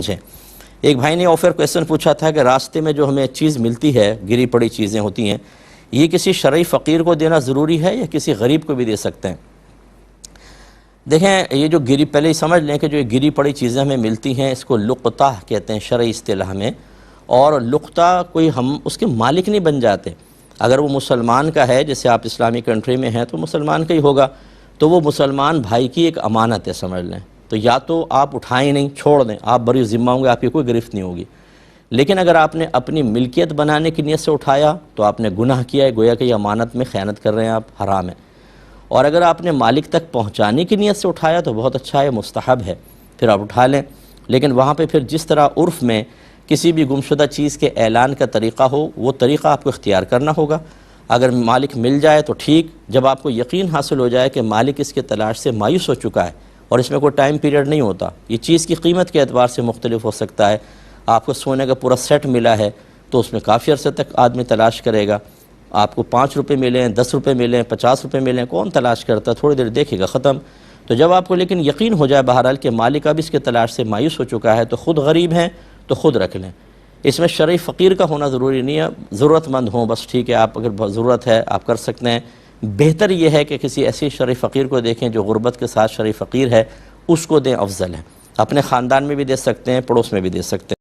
سمجھیں۔ ایک بھائی نے آفر کویسچن پوچھا تھا کہ راستے میں جو ہمیں چیز ملتی ہے، گری پڑی چیزیں ہوتی ہیں، یہ کسی شرعی فقیر کو دینا ضروری ہے یا کسی غریب کو بھی دے سکتے ہیں؟ دیکھیں، یہ جو پہلے ہی سمجھ لیں کہ جو یہ گری پڑی چیزیں ہمیں ملتی ہیں اس کو لقطہ کہتے ہیں شرعی اصطلاح میں، اور لقطہ کوئی ہم اس کے مالک نہیں بن جاتے۔ اگر وہ مسلمان کا ہے، جیسے آپ اسلامی کنٹری میں ہیں تو مسلمان کا ہی ہوگا، تو وہ مسلمان بھائی کی ایک امانت ہے سمجھ لیں، تو یا تو آپ اٹھائیں نہیں، چھوڑ دیں، آپ بری ذمہ ہوں گے، آپ کی کوئی گرفت نہیں ہوگی۔ لیکن اگر آپ نے اپنی ملکیت بنانے کی نیت سے اٹھایا تو آپ نے گناہ کیا ہے، گویا کہ یہ امانت میں خیانت کر رہے ہیں آپ، حرام ہے۔ اور اگر آپ نے مالک تک پہنچانے کی نیت سے اٹھایا تو بہت اچھا ہے، مستحب ہے، پھر آپ اٹھا لیں۔ لیکن وہاں پہ پھر جس طرح عرف میں کسی بھی گمشدہ چیز کے اعلان کا طریقہ ہو، وہ طریقہ آپ کو اختیار کرنا ہوگا۔ اگر مالک مل جائے تو ٹھیک، جب آپ کو یقین حاصل ہو جائے کہ مالک اس کے تلاش سے مایوس ہو چکا ہے اور اس میں کوئی ٹائم پیریڈ نہیں ہوتا، یہ چیز کی قیمت کے اعتبار سے مختلف ہو سکتا ہے، آپ کو سونے کا پورا سیٹ ملا ہے تو اس میں کافی عرصے تک آدمی تلاش کرے گا۔ آپ کو 5 روپے ملیں، 10 روپے ملیں، 50 روپے ملیں، کون تلاش کرتا ہے؟ تھوڑی دیر دیکھے گا، ختم۔ تو جب آپ کو لیکن یقین ہو جائے بہرحال کہ مالک اب اس کے تلاش سے مایوس ہو چکا ہے، تو خود غریب ہیں تو خود رکھ لیں۔ اس میں شرعی فقیر کا ہونا ضروری نہیں ہے، ضرورت مند ہوں بس ٹھیک ہے، آپ اگر ضرورت ہے آپ کر سکتے ہیں۔ بہتر یہ ہے کہ کسی ایسی شرعی فقیر کو دیکھیں جو غربت کے ساتھ شرعی فقیر ہے، اس کو دیں، افضل ہے۔ اپنے خاندان میں بھی دے سکتے ہیں، پڑوس میں بھی دے سکتے ہیں۔